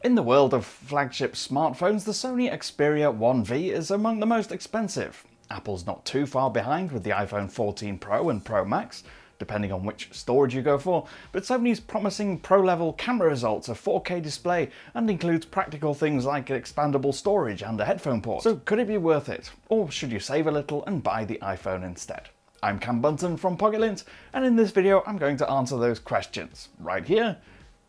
In the world of flagship smartphones, the Sony Xperia 1V is among the most expensive. Apple's not too far behind with the iPhone 14 Pro and Pro Max, depending on which storage you go for, but Sony's promising pro-level camera results, a 4K display, and includes practical things like expandable storage and a headphone port. So could it be worth it? Or should you save a little and buy the iPhone instead? I'm Cam Bunton from Pocket-lint, and in this video I'm going to answer those questions, right here,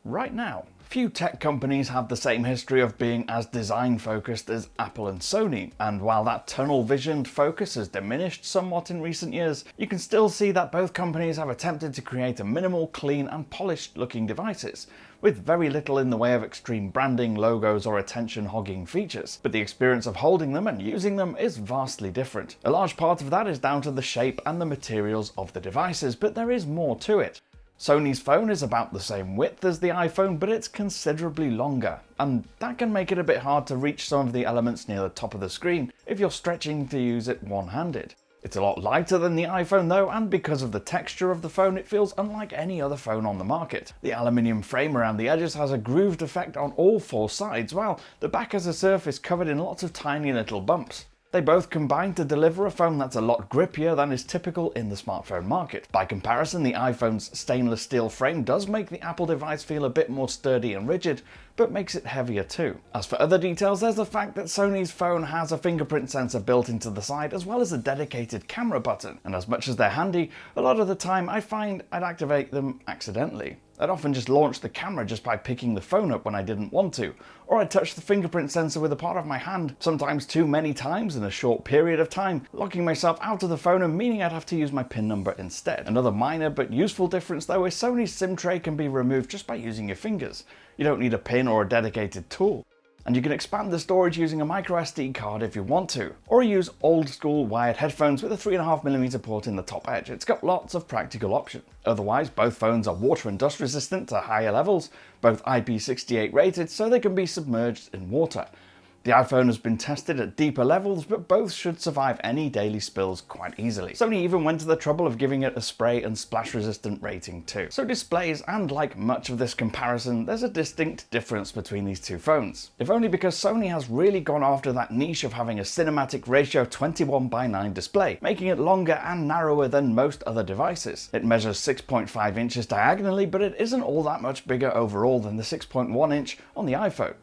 right now. Few tech companies have the same history of being as design-focused as Apple and Sony, and while that tunnel-visioned focus has diminished somewhat in recent years, you can still see that both companies have attempted to create a minimal, clean and polished-looking devices, with very little in the way of extreme branding, logos or attention-hogging features. But the experience of holding them and using them is vastly different. A large part of that is down to the shape and the materials of the devices, but there is more to it. Sony's phone is about the same width as the iPhone, but it's considerably longer, and that can make it a bit hard to reach some of the elements near the top of the screen if you're stretching to use it one-handed. It's a lot lighter than the iPhone though, and because of the texture of the phone, it feels unlike any other phone on the market. The aluminium frame around the edges has a grooved effect on all four sides, while the back has a surface covered in lots of tiny little bumps. They both combine to deliver a phone that's a lot grippier than is typical in the smartphone market. By comparison, the iPhone's stainless steel frame does make the Apple device feel a bit more sturdy and rigid, but makes it heavier too. As for other details, there's the fact that Sony's phone has a fingerprint sensor built into the side as well as a dedicated camera button, and as much as they're handy, a lot of the time I find I'd activate them accidentally. I'd often just launch the camera just by picking the phone up when I didn't want to, or I'd touch the fingerprint sensor with a part of my hand, sometimes too many times in a short period of time, locking myself out of the phone and meaning I'd have to use my PIN number instead. Another minor but useful difference though is Sony's SIM tray can be removed just by using your fingers. You don't need a pin or a dedicated tool. And you can expand the storage using a microSD card if you want to, or use old school wired headphones with a 3.5mm port in the top edge. It's got lots of practical options. Otherwise, both phones are water and dust resistant to higher levels, both IP68 rated so they can be submerged in water. The iPhone has been tested at deeper levels, but both should survive any daily spills quite easily. Sony even went to the trouble of giving it a spray and splash resistant rating too. So displays, and like much of this comparison, there's a distinct difference between these two phones. If only because Sony has really gone after that niche of having a cinematic ratio 21:9 display, making it longer and narrower than most other devices. It measures 6.5 inches diagonally, but it isn't all that much bigger overall than the 6.1 inch on the iPhone,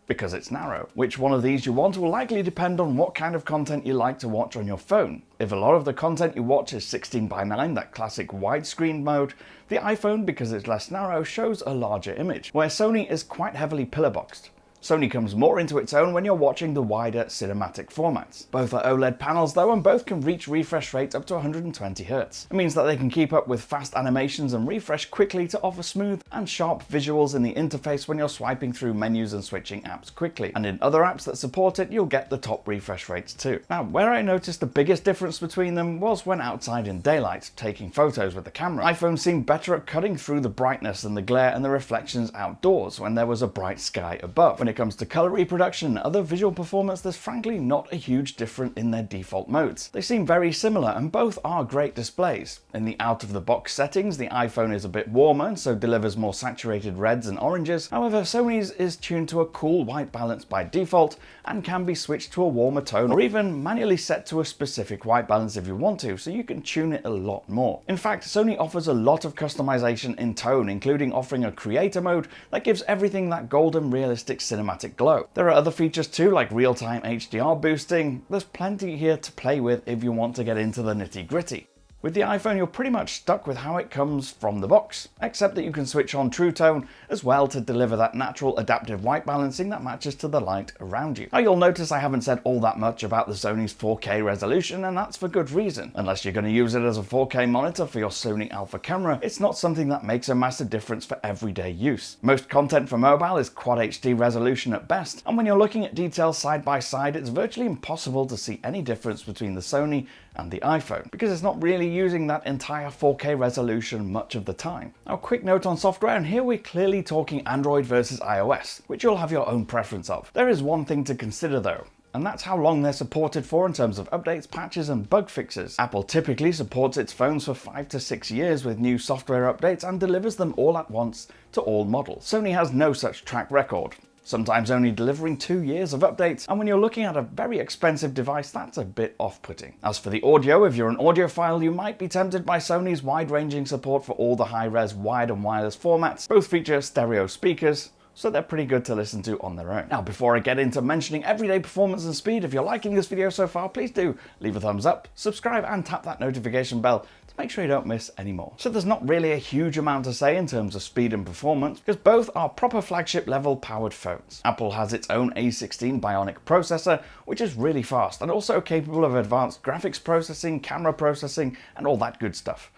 because it's narrow. Which one of these you want will likely depend on what kind of content you like to watch on your phone. If a lot of the content you watch is 16:9, that classic widescreen mode, the iPhone, because it's less narrow, shows a larger image, where Sony is quite heavily pillar boxed. Sony comes more into its own when you're watching the wider cinematic formats. Both are OLED panels though, and both can reach refresh rates up to 120Hz. It means that they can keep up with fast animations and refresh quickly to offer smooth and sharp visuals in the interface when you're swiping through menus and switching apps quickly. And in other apps that support it, you'll get the top refresh rates too. Now, where I noticed the biggest difference between them was when outside in daylight, taking photos with the camera. iPhone seemed better at cutting through the brightness and the glare and the reflections outdoors when there was a bright sky above. When it comes to color reproduction and other visual performance, there's frankly not a huge difference in their default modes. They seem very similar and both are great displays. In the out-of-the-box settings, the iPhone is a bit warmer and so delivers more saturated reds and oranges. However, Sony's is tuned to a cool white balance by default and can be switched to a warmer tone or even manually set to a specific white balance if you want to, so you can tune it a lot more. In fact, Sony offers a lot of customization in tone, including offering a creator mode that gives everything that golden realistic cinematic glow. There are other features too, like real-time HDR boosting. There's plenty here to play with if you want to get into the nitty-gritty. With the iPhone, you're pretty much stuck with how it comes from the box, except that you can switch on True Tone as well to deliver that natural adaptive white balancing that matches to the light around you. Now, you'll notice I haven't said all that much about the Sony's 4K resolution, and that's for good reason. Unless you're going to use it as a 4K monitor for your Sony Alpha camera, it's not something that makes a massive difference for everyday use. Most content for mobile is Quad HD resolution at best, and when you're looking at details side by side, it's virtually impossible to see any difference between the Sony and the iPhone, because it's not really using that entire 4K resolution much of the time. Now, a quick note on software, and here we're clearly talking Android versus iOS, which you'll have your own preference of. There is one thing to consider though, and that's how long they're supported for in terms of updates, patches and bug fixes. Apple typically supports its phones for 5 to 6 years with new software updates and delivers them all at once to all models. Sony has no such track record. sometimes only delivering 2 years of updates, and when you're looking at a very expensive device, that's a bit off-putting. As for the audio, if you're an audiophile, you might be tempted by Sony's wide-ranging support for all the high-res wired and wireless formats. Both feature stereo speakers, so they're pretty good to listen to on their own. Now, before I get into mentioning everyday performance and speed, if you're liking this video so far, please do leave a thumbs up, subscribe, and tap that notification bell to make sure you don't miss any more. So there's not really a huge amount to say in terms of speed and performance, because both are proper flagship level powered phones. Apple has its own A16 Bionic processor, which is really fast and also capable of advanced graphics processing, camera processing, and all that good stuff.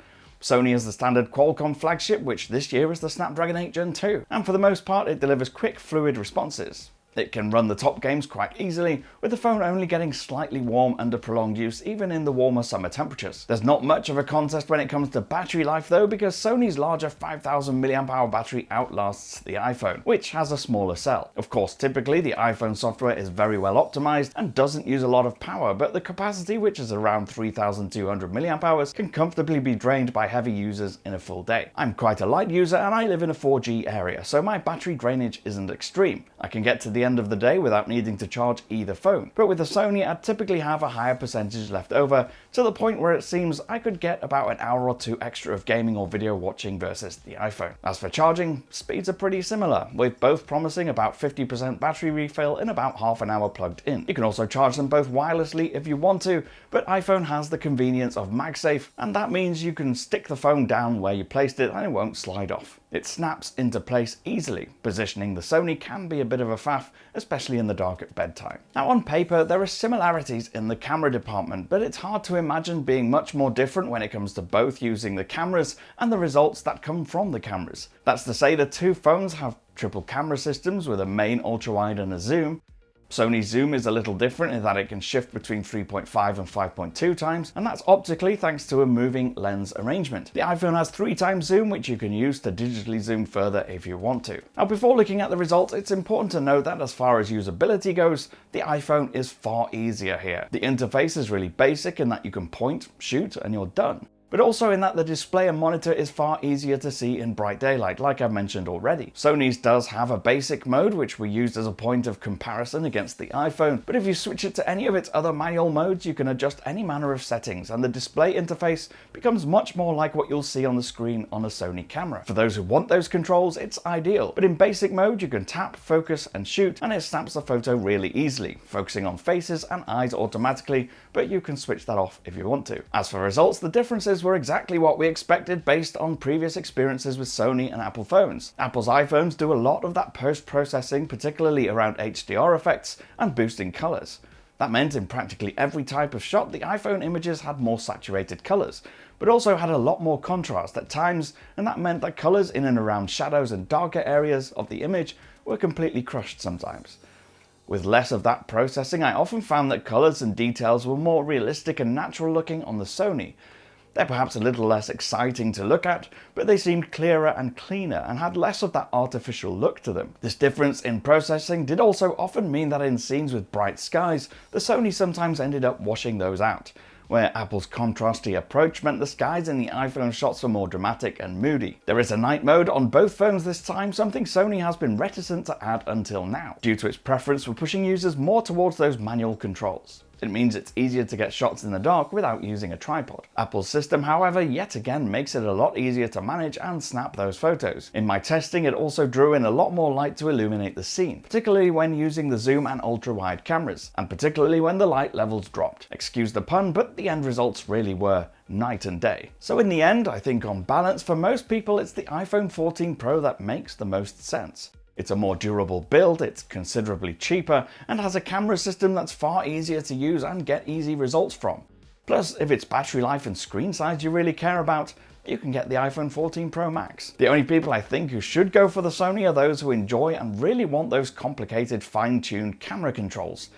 Sony is the standard Qualcomm flagship, which this year is the Snapdragon 8 Gen 2, and for the most part it delivers quick, fluid responses. It can run the top games quite easily, with the phone only getting slightly warm under prolonged use even in the warmer summer temperatures. There's not much of a contest when it comes to battery life though, because Sony's larger 5000 mAh battery outlasts the iPhone, which has a smaller cell. Of course, typically the iPhone software is very well optimized and doesn't use a lot of power, but the capacity, which is around 3200 mAh, can comfortably be drained by heavy users in a full day. I'm quite a light user and I live in a 4G area, so my battery drainage isn't extreme. I can get to the end of the day without needing to charge either phone. But with a Sony, I'd typically have a higher percentage left over, to the point where it seems I could get about an hour or two extra of gaming or video watching versus the iPhone. As for charging, speeds are pretty similar, with both promising about 50% battery refill in about half an hour plugged in. You can also charge them both wirelessly if you want to, but iPhone has the convenience of MagSafe, and that means you can stick the phone down where you placed it and it won't slide off. It snaps into place easily. Positioning the Sony can be a bit of a faff, especially in the dark at bedtime. Now, on paper, there are similarities in the camera department, but it's hard to imagine being much more different when it comes to both using the cameras and the results that come from the cameras. That's to say, the two phones have triple camera systems with a main ultra-wide and a zoom. Sony's zoom is a little different in that it can shift between 3.5 and 5.2 times, and that's optically thanks to a moving lens arrangement. The iPhone has 3 times zoom, which you can use to digitally zoom further if you want to. Now, before looking at the results, it's important to note that as far as usability goes, the iPhone is far easier here. The interface is really basic in that you can point, shoot, and you're done. But also in that the display and monitor is far easier to see in bright daylight, like I've mentioned already. Sony's does have a basic mode, which we used as a point of comparison against the iPhone, but if you switch it to any of its other manual modes, you can adjust any manner of settings, and the display interface becomes much more like what you'll see on the screen on a Sony camera. For those who want those controls, it's ideal, but in basic mode you can tap, focus, and shoot, and it snaps the photo really easily, focusing on faces and eyes automatically, but you can switch that off if you want to. As for results, the differences were exactly what we expected based on previous experiences with Sony and Apple phones. Apple's iPhones do a lot of that post-processing, particularly around HDR effects and boosting colors. That meant in practically every type of shot, the iPhone images had more saturated colors, but also had a lot more contrast at times, and that meant that colors in and around shadows and darker areas of the image were completely crushed sometimes. With less of that processing, I often found that colors and details were more realistic and natural looking on the Sony. They're perhaps a little less exciting to look at, but they seemed clearer and cleaner and had less of that artificial look to them. This difference in processing did also often mean that in scenes with bright skies, the Sony sometimes ended up washing those out, where Apple's contrasty approach meant the skies in the iPhone shots were more dramatic and moody. There is a night mode on both phones this time, something Sony has been reticent to add until now, due to its preference for pushing users more towards those manual controls. It means it's easier to get shots in the dark without using a tripod. Apple's system, however, yet again makes it a lot easier to manage and snap those photos. In my testing, it also drew in a lot more light to illuminate the scene, particularly when using the zoom and ultra-wide cameras, and particularly when the light levels dropped. Excuse the pun, but the end results really were night and day. So in the end, I think on balance, for most people, it's the iPhone 14 Pro that makes the most sense. It's a more durable build, it's considerably cheaper, and has a camera system that's far easier to use and get easy results from. Plus, if it's battery life and screen size you really care about, you can get the iPhone 14 Pro Max. The only people I think who should go for the Sony are those who enjoy and really want those complicated, fine-tuned camera controls,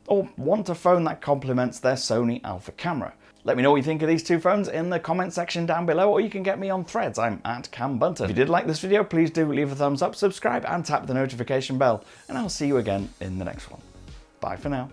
or want a phone that complements their Sony Alpha camera. Let me know what you think of these two phones in the comment section down below, or you can get me on Threads. I'm at Cam Bunton. If you did like this video, please do leave a thumbs up, subscribe, and tap the notification bell, and I'll see you again in the next one. Bye for now.